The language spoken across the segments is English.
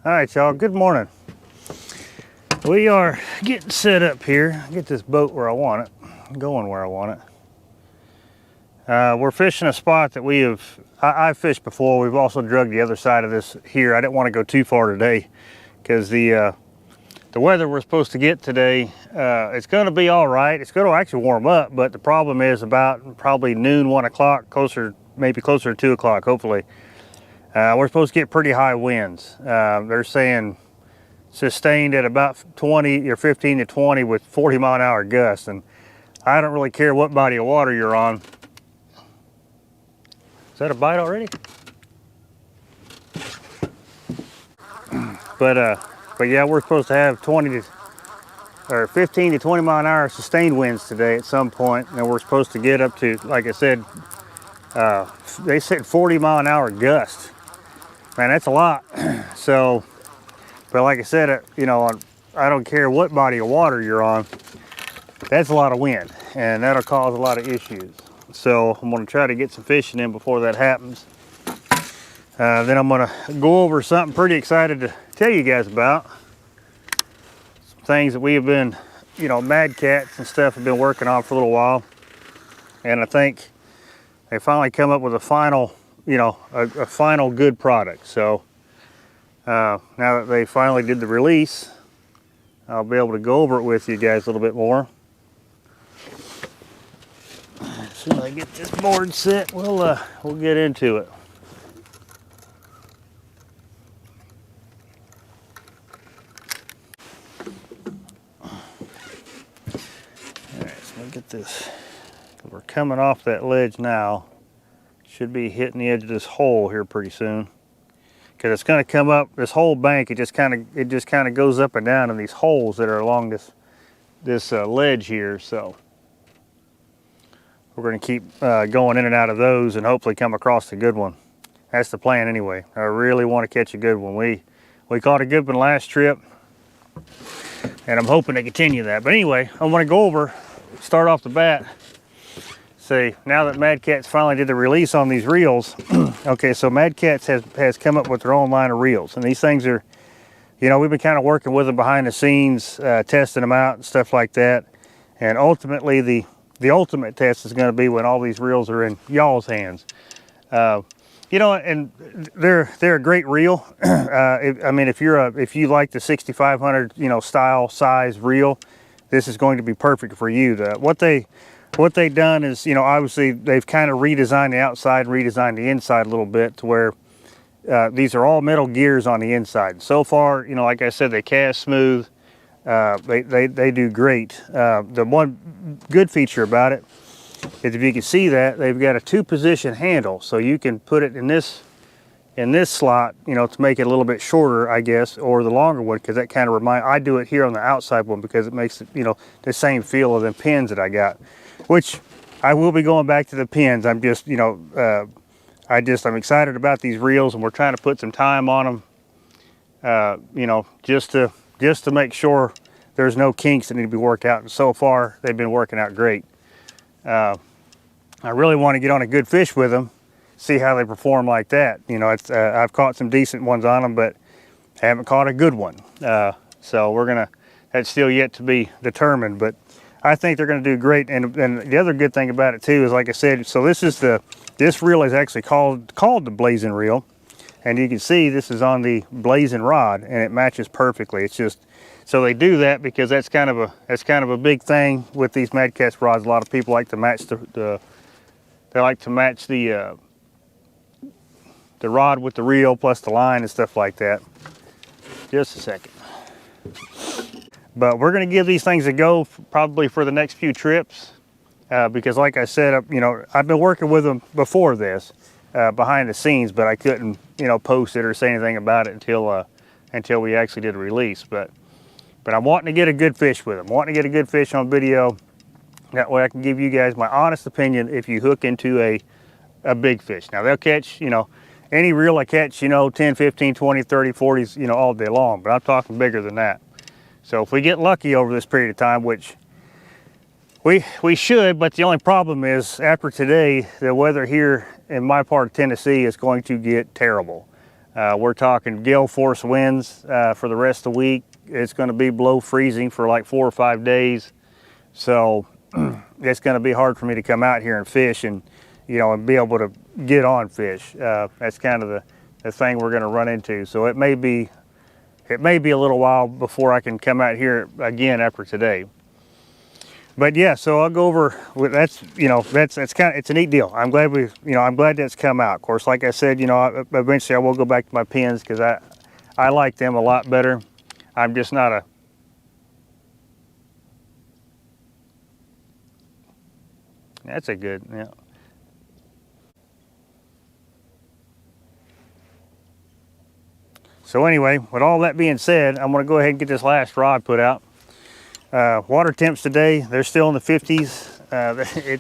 All right, y'all, good morning. We are getting set up here. Get this boat where I want it, going where I want it. We're fishing a spot that I've fished before. We've also drug the other side of this here. I didn't want to go too far today because the weather we're supposed to get today, it's going to be all right. It's going to actually warm up, but the problem is about probably noon, 1 o'clock, maybe closer to 2 o'clock, hopefully. We're supposed to get pretty high winds. They're saying sustained at about 20 or 15 to 20 with 40-mile-an-hour gusts. And I don't really care what body of water you're on. Is that a bite already? But yeah, we're supposed to have 15 to 20 mile an hour sustained winds today at some point, and we're supposed to get up to, like I said, they said 40-mile-an-hour gust. Man, that's a lot. So, but like I said, I don't care what body of water you're on, that's a lot of wind, and that'll cause a lot of issues. So I'm going to try to get some fishing in before that happens. Then I'm going to go over something pretty excited to tell you guys about. Some things that we have been, MadCats and stuff have been working on for a little while. And I think they finally come up with a final, a final good product. So now that they finally did the release, I'll be able to go over it with you guys a little bit more. As soon as I get this board set, we'll get into it. Get this. We're coming off that ledge now. Should be hitting the edge of this hole here pretty soon, because it's going to come up this whole bank. It just kind of goes up and down in these holes that are along this ledge here. So we're going to keep going in and out of those and hopefully come across a good one. That's the plan anyway. I really want to catch a good one. We caught a good one last trip, and I'm hoping to continue that. But anyway, I want to go over. Start off the bat, say now that MadKatz finally did the release on these reels. Okay, so MadKatz has come up with their own line of reels, and these things are, we've been kind of working with them behind the scenes, testing them out and stuff like that. And ultimately, the ultimate test is going to be when all these reels are in y'all's hands. And they're a great reel. I mean, if you like the 6500 style size reel, this is going to be perfect for you. What they've done is, obviously they've kind of redesigned the outside, redesigned the inside a little bit to where these are all metal gears on the inside. So far, like I said, they cast smooth. They do great. The one good feature about it is, if you can see that, they've got a 2-position handle, so you can put it in this slot, to make it a little bit shorter, I guess, or the longer one, because that kind of I do it here on the outside one because it makes it, the same feel of the pins that I got, which I will be going back to the pins. I'm just, I'm excited about these reels, and we're trying to put some time on them, just to make sure there's no kinks that need to be worked out. And so far, they've been working out great. I really want to get on a good fish with them, see how they perform like that. I've caught some decent ones on them, but haven't caught a good one. So that's still yet to be determined, but I think they're going to do great. And the other good thing about it too is, like I said, so this reel is actually called the Blazing reel, and you can see this is on the Blazing rod, and it matches perfectly. It's just, so they do that because that's kind of a big thing with these MadKatz rods. A lot of people like to match the rod with the reel plus the line and stuff like that. Just a second. But we're going to give these things a go probably for the next few trips, because like I said, I've been working with them before this behind the scenes, but I couldn't post it or say anything about it until we actually did a release. But I'm wanting to get a good fish with them. I'm wanting to get a good fish on video. That way I can give you guys my honest opinion if you hook into a big fish. Now they'll catch, any reel I catch, 10, 15, 20, 30, 40s, all day long, but I'm talking bigger than that. So if we get lucky over this period of time, which we should, but the only problem is after today, the weather here in my part of Tennessee is going to get terrible. We're talking gale force winds for the rest of the week. It's going to be below freezing for like 4 or 5 days. So it's going to be hard for me to come out here and fish and, you know, and be able to get on fish. That's kind of the thing we're going to run into. So it may be a little while before I can come out here again after today. But yeah, so I'll go over with that's, you know, that's kind of, it's a neat deal. I'm glad I'm glad that's come out. Of course, like I said, you know, eventually I will go back to my pins because I like them a lot better. I'm just not a, that's a good, yeah. So anyway, with all that being said, I'm going to go ahead and get this last rod put out. Water temps today, they're still in the 50s.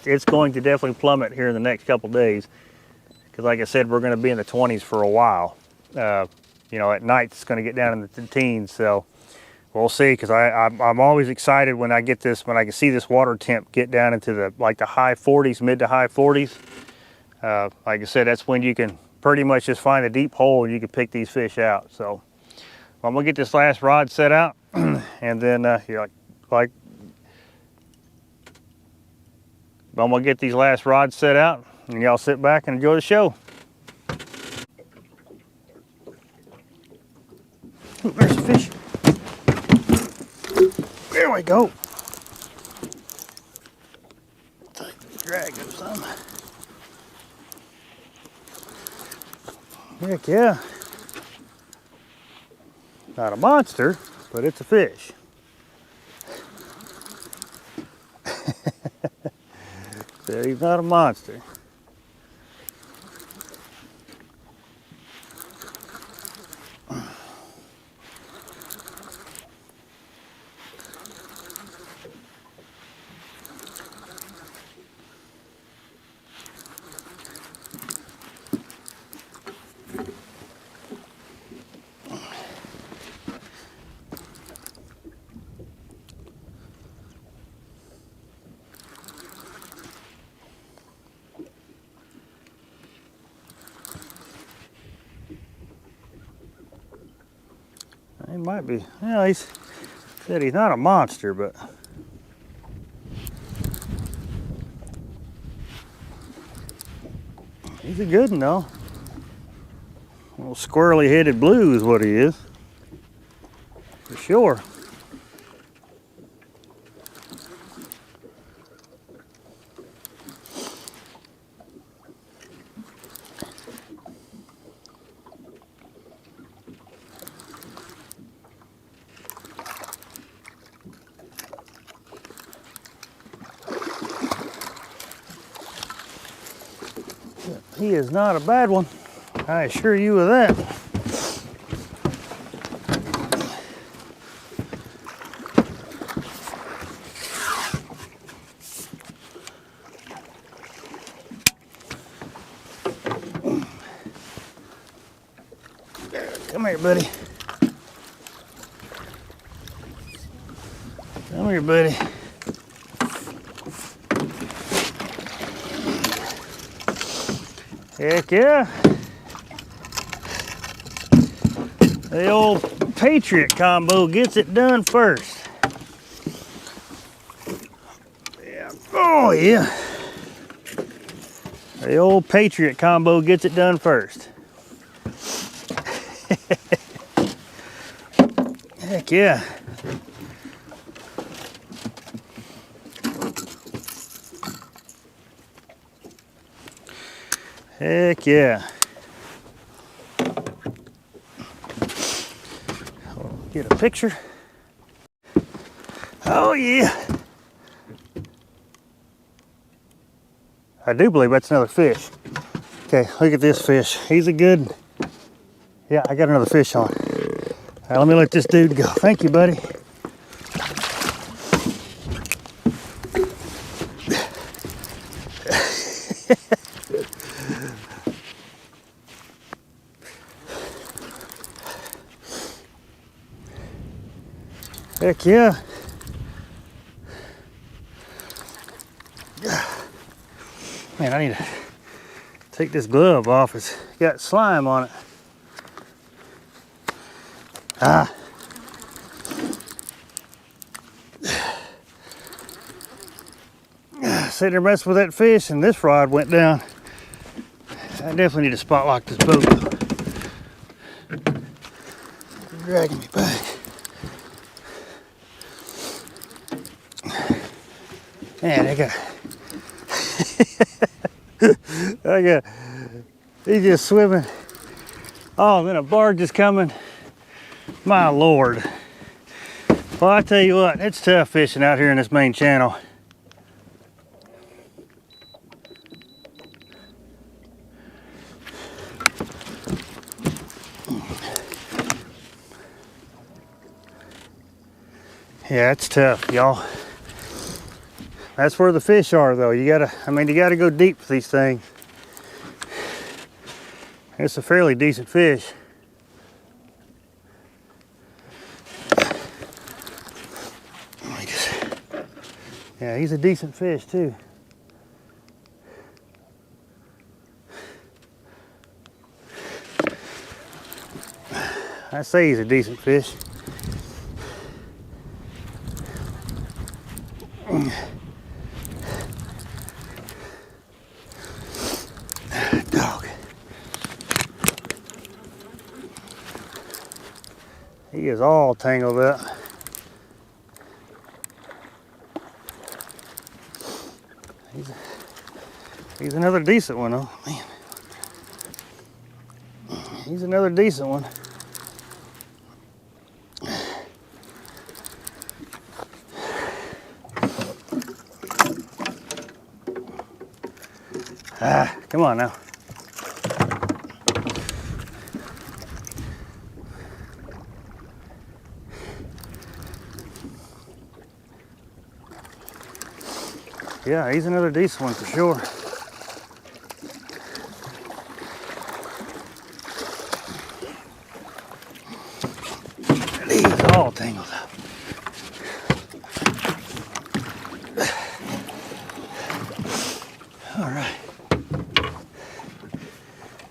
It's going to definitely plummet here in the next couple days because, like I said, we're going to be in the 20s for a while. You know, at night it's going to get down in the teens. So we'll see. Because I'm always excited when I get this, when I can see this water temp get down into the high 40s, mid to high 40s. Like I said, that's when you can pretty much just find a deep hole and you can pick these fish out. So I'm gonna get this last rod set out, and then I'm gonna get these last rods set out, and y'all sit back and enjoy the show. Ooh, there's a fish. There we go. Drag him some. Heck yeah. Not a monster, but it's a fish. So he's not a monster. He might be, well, he said he's not a monster, but he's a good one though. A little squirrely headed blue is what he is, for sure. He is not a bad one, I assure you of that. Come here, buddy. Come here, buddy. Heck yeah. The old Patriot combo gets it done first. Yeah. Oh yeah. The old Patriot combo gets it done first. Heck yeah. Heck yeah. Get a picture. Oh yeah. I do believe that's another fish. Okay, look at this fish. He's a good, yeah, I got another fish on. All right, let me let this dude go. Thank you, buddy. Heck yeah. Man, I need to take this glove off. It's got slime on it. Ah. Sitting there messing with that fish and this rod went down. I definitely need to spot lock this boat. It's dragging me back. Man, he's just swimming. Oh, then a barge is coming. My Lord. Well, I tell you what, it's tough fishing out here in this main channel. Yeah, it's tough, y'all. That's where the fish are, though. You gotta go deep with these things. It's a fairly decent fish. Yeah, he's a decent fish too. I say he's a decent fish. Dog. He is all tangled up. He's another decent one, though. Man. He's another decent one. Ah, come on now. Yeah, he's another decent one for sure. He's all tangled up. All right.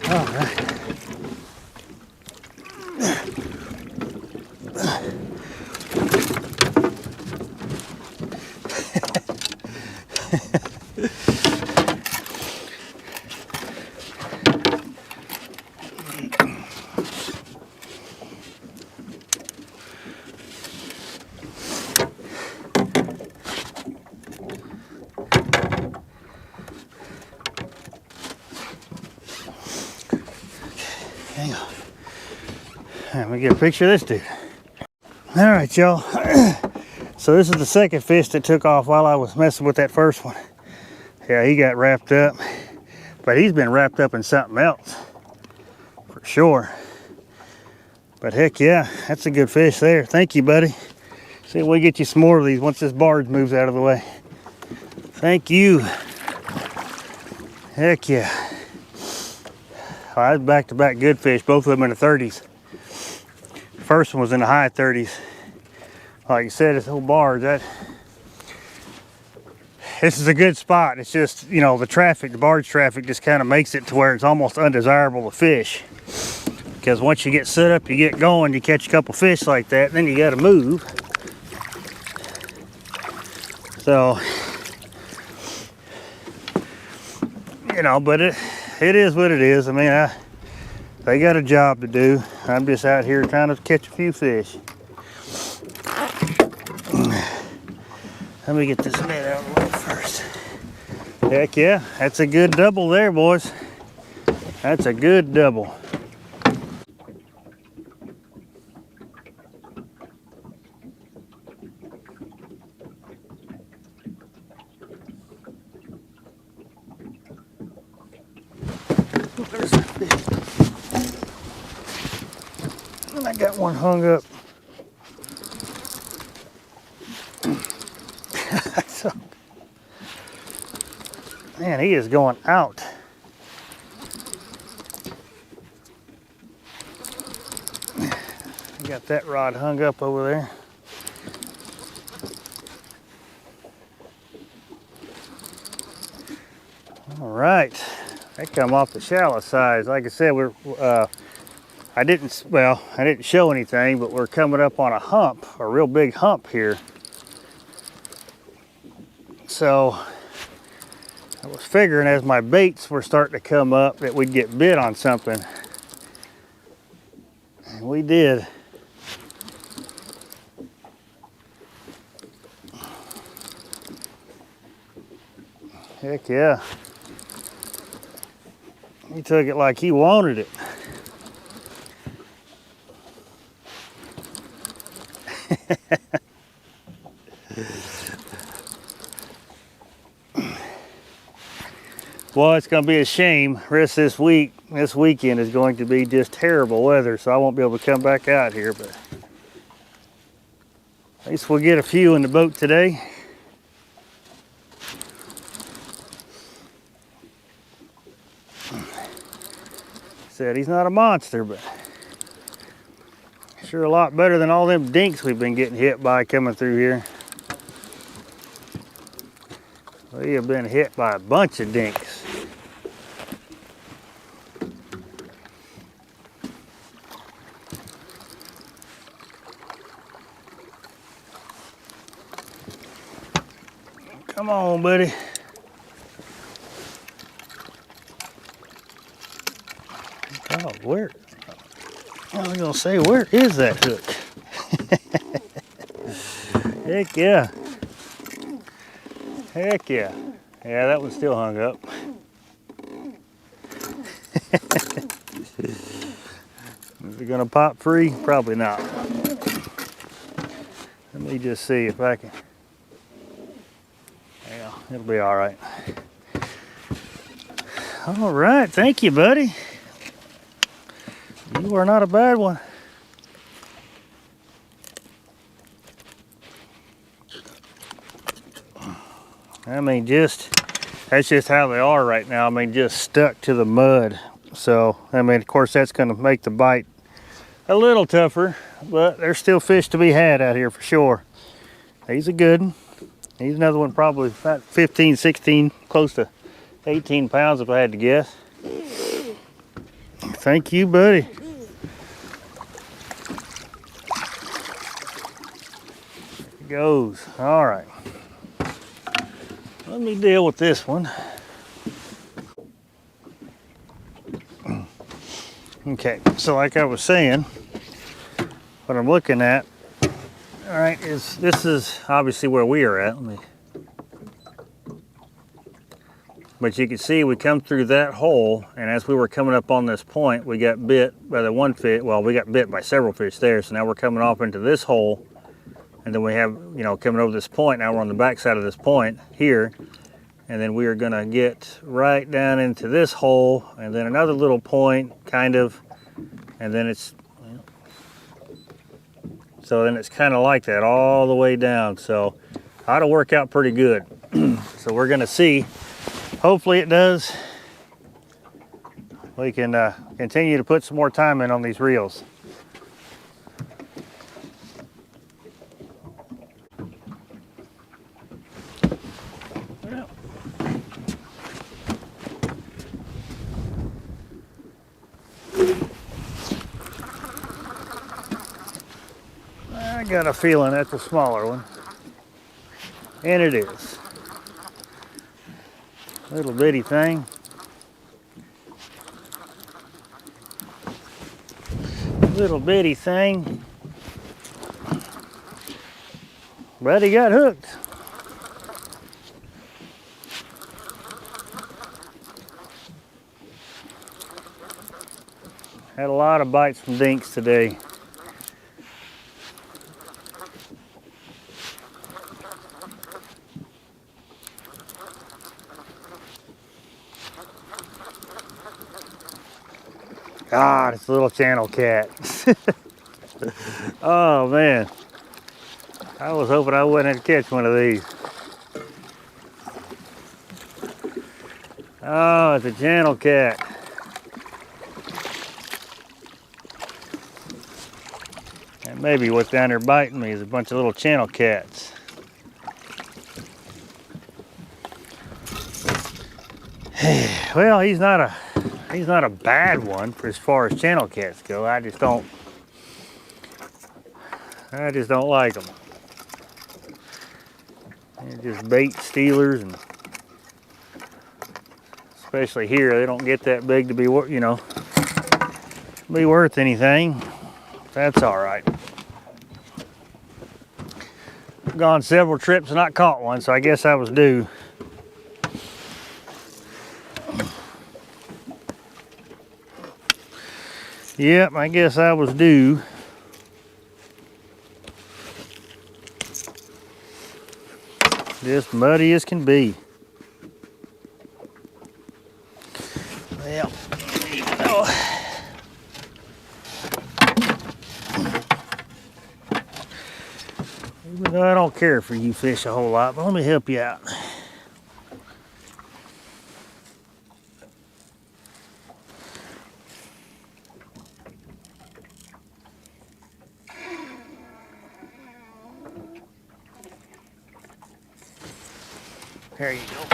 All right. Hang on. Let me get a picture of this dude. All right, y'all. So this is the second fish that took off while I was messing with that first one. Yeah, he got wrapped up, but he's been wrapped up in something else for sure. But heck yeah, that's a good fish there. Thank you, buddy. See if we get you some more of these once this barge moves out of the way. Thank you. Heck yeah. Oh, that's back-to-back good fish, both of them in the 30s. The first one was in the high 30s. Like you said, this whole barge, this is a good spot. It's just, you know, the barge traffic just kind of makes it to where it's almost undesirable to fish. Because once you get set up, you get going, you catch a couple fish like that, then you got to move. So, you know, but it is what it is. I mean, they got a job to do. I'm just out here trying to catch a few fish. Let me get this net out of the way first. Heck yeah, that's a good double there, boys. That's a good double. There's a fish. And I got one hung up. So, man, he is going out. Got that rod hung up over there. All right, that come off the shallow size. Like I said, I I didn't show anything, but we're coming up on a hump, a real big hump here. So I was figuring as my baits were starting to come up that we'd get bit on something. And we did. Heck yeah. He took it like he wanted it. Well, it's going to be a shame. Rest of this weekend is going to be just terrible weather, so I won't be able to come back out here, but at least we'll get a few in the boat today. Said he's not a monster, but sure a lot better than all them dinks we've been getting hit by coming through here. We have been hit by a bunch of dinks. Come on, buddy. Oh, where? I was gonna say, where is that hook? Heck yeah. Heck yeah. Yeah, that one's still hung up. Is it gonna pop free? Probably not. Let me just see if I can. Yeah, it'll be all right. All right, thank you, buddy. You are not a bad one. I mean, that's just how they are right now. I mean, just stuck to the mud. So, I mean, of course, that's going to make the bite a little tougher, but there's still fish to be had out here for sure. He's a good one. He's another one probably about 15, 16, close to 18 pounds if I had to guess. Thank you, buddy. Goes. All right. Let me deal with this one. Okay, so like I was saying, what I'm looking at, all right, this is obviously where we are at. But you can see we come through that hole, and as we were coming up on this point, we got bit by the one fish. Well, we got bit by several fish there, so now we're coming off into this hole. And then we have, coming over this point, now we're on the back side of this point here. And then we are gonna get right down into this hole, and then another little point, kind of, and then so then it's kind of like that all the way down. So ought to work out pretty good. So we're gonna see, hopefully it does. We can continue to put some more time in on these reels. I got a feeling that's a smaller one. And it is. Little bitty thing. Little bitty thing. But he got hooked. Had a lot of bites from dinks today. God, it's a little channel cat. Oh man, I was hoping I wouldn't have to catch one of these. Oh, it's a channel cat. And maybe what's down there biting me is a bunch of little channel cats. Well, he's not He's not a bad one for as far as channel cats go. I just don't like them. They're just bait stealers, and especially here, they don't get that big to be, you know, be worth anything. That's all right. I've gone several trips and not caught one, so I guess I was due. Yep, I guess I was due. Just muddy as can be. Well, even though I don't care for you fish a whole lot, but let me help you out. There you go.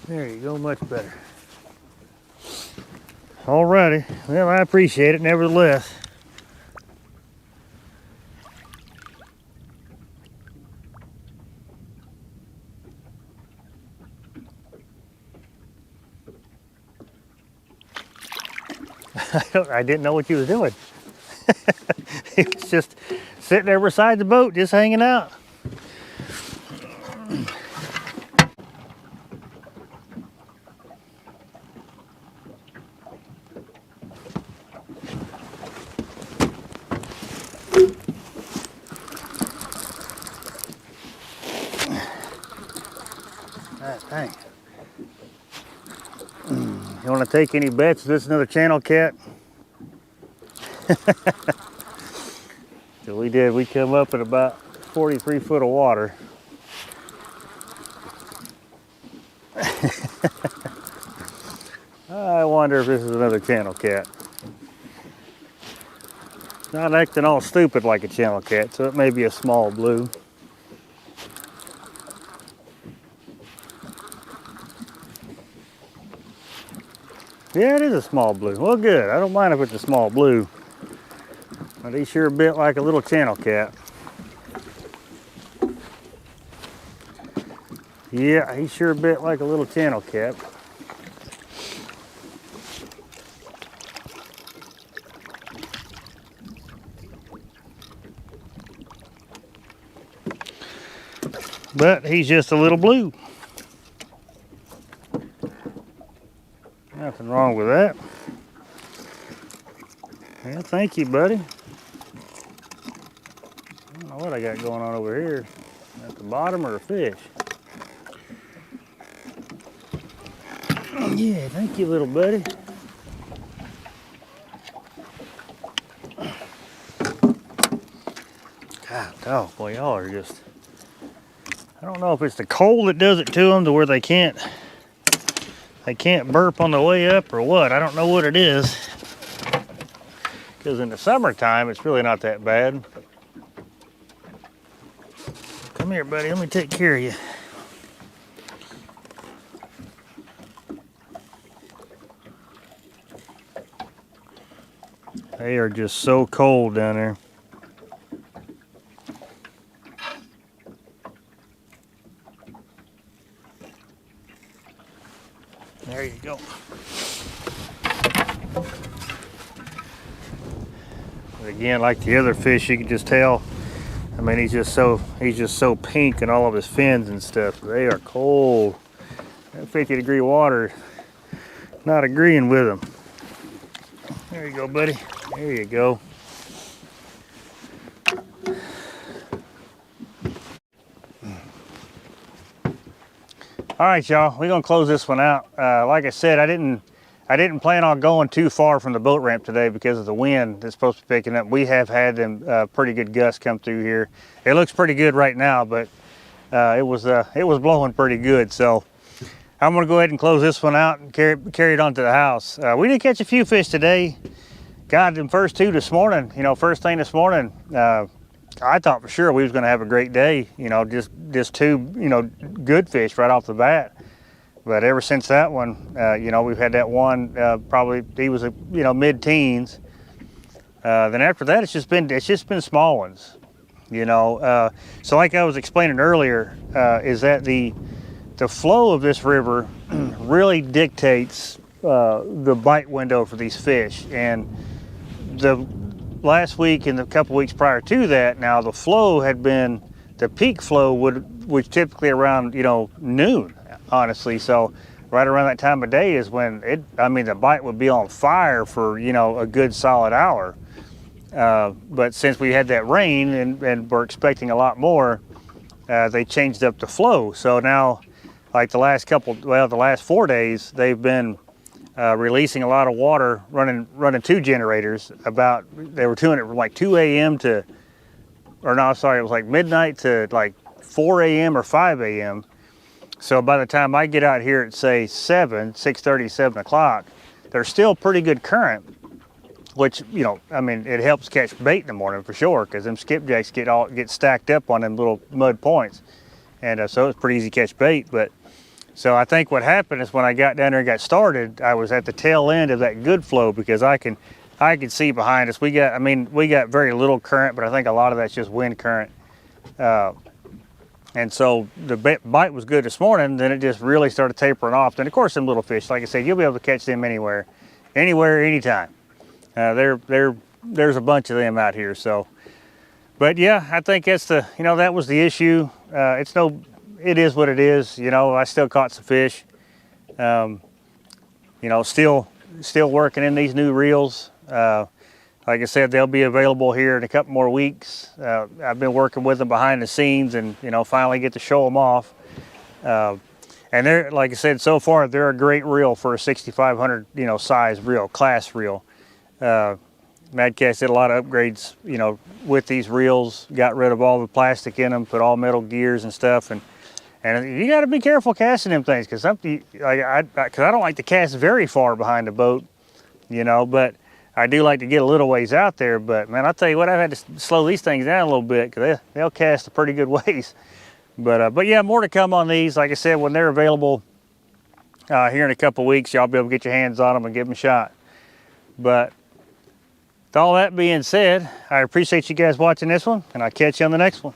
There you go, much better. Alrighty, well, I appreciate it nevertheless. I didn't know what you was doing. He was just sitting there beside the boat, just hanging out. Dang. You want to take any bets? Is this another channel cat? So we come up at about 43 foot of water. I wonder if this is another channel cat. It's not acting all stupid like a channel cat, so it may be a small blue. Yeah, it is a small blue. Well, good. I don't mind if it's a small blue. But he's sure bit like a little channel cat. Yeah, he sure bit like a little channel cat. But he's just a little blue. Nothing wrong with that. Well, thank you, buddy. I don't know what I got going on over here. At the bottom or a fish? Yeah, thank you, little buddy. God, oh boy, y'all are just... I don't know if it's the cold that does it to them to where they can't burp on the way up or what. I don't know what it is. Because in the summertime, it's really not that bad. Come here, buddy. Let me take care of you. They are just so cold down there. There you go. But again, like the other fish, you can just tell. I mean, he's just so pink in all of his fins and stuff. They are cold. That 50-degree water, not agreeing with them. There you go, buddy. There you go. All right, y'all, we're gonna close this one out. Like I said, I didn't plan on going too far from the boat ramp today because of the wind that's supposed to be picking up. We have had them pretty good gusts come through here. It looks pretty good right now, but it was blowing pretty good. So I'm gonna go ahead and close this one out and carry it on to the house. We did catch a few fish today. Got them first two this morning. You know, first thing this morning. I thought for sure we was going to have a great day, you know, just two, you know, good fish right off the bat. But ever since that one, you know, we've had that one, probably he was, you know, mid-teens. Then after that, it's just been small ones, you know. So like I was explaining earlier, is that the flow of this river really dictates the bite window for these fish. And the last week and the couple weeks prior to that, now the flow had been, the peak flow was typically around, you know, noon, honestly. So right around that time of day is when the bite would be on fire for, you know, a good solid hour. But since we had that rain and we're expecting a lot more, they changed up the flow. So now, like the last 4 days, they've been releasing a lot of water, running 2 generators. They were doing it from like 2 a.m. to, or no, sorry, it was like midnight to like 4 a.m. or 5 a.m. So by the time I get out here at say 6:30, 7 o'clock, there's still pretty good current, which, you know, I mean, it helps catch bait in the morning for sure, because them skipjacks get stacked up on them little mud points, and so it's pretty easy to catch bait. But so I think what happened is when I got down there and got started, I was at the tail end of that good flow, because I can see behind us. We got very little current, but I think a lot of that's just wind current. And so the bite was good this morning, then it just really started tapering off. Then of course them little fish, like I said, you'll be able to catch them anywhere, anytime. There's a bunch of them out here. So, but yeah, I think that's that was the issue. It is what it is. You know, I still caught some fish. You know, still working in these new reels. Like I said, they'll be available here in a couple more weeks. I've been working with them behind the scenes, and you know, finally get to show them off. And they're, like I said, so far they're a great reel for a 6,500 size reel, class reel. MadKatz did a lot of upgrades, you know, with these reels. Got rid of all the plastic in them, put all metal gears and stuff, and you got to be careful casting them things, because I don't like to cast very far behind the boat, you know, but I do like to get a little ways out there. But man, I'll tell you what, I've had to slow these things down a little bit, because they'll cast a pretty good ways. But yeah, more to come on these. Like I said, when they're available here in a couple weeks, y'all be able to get your hands on them and give them a shot. But with all that being said, I appreciate you guys watching this one, and I'll catch you on the next one.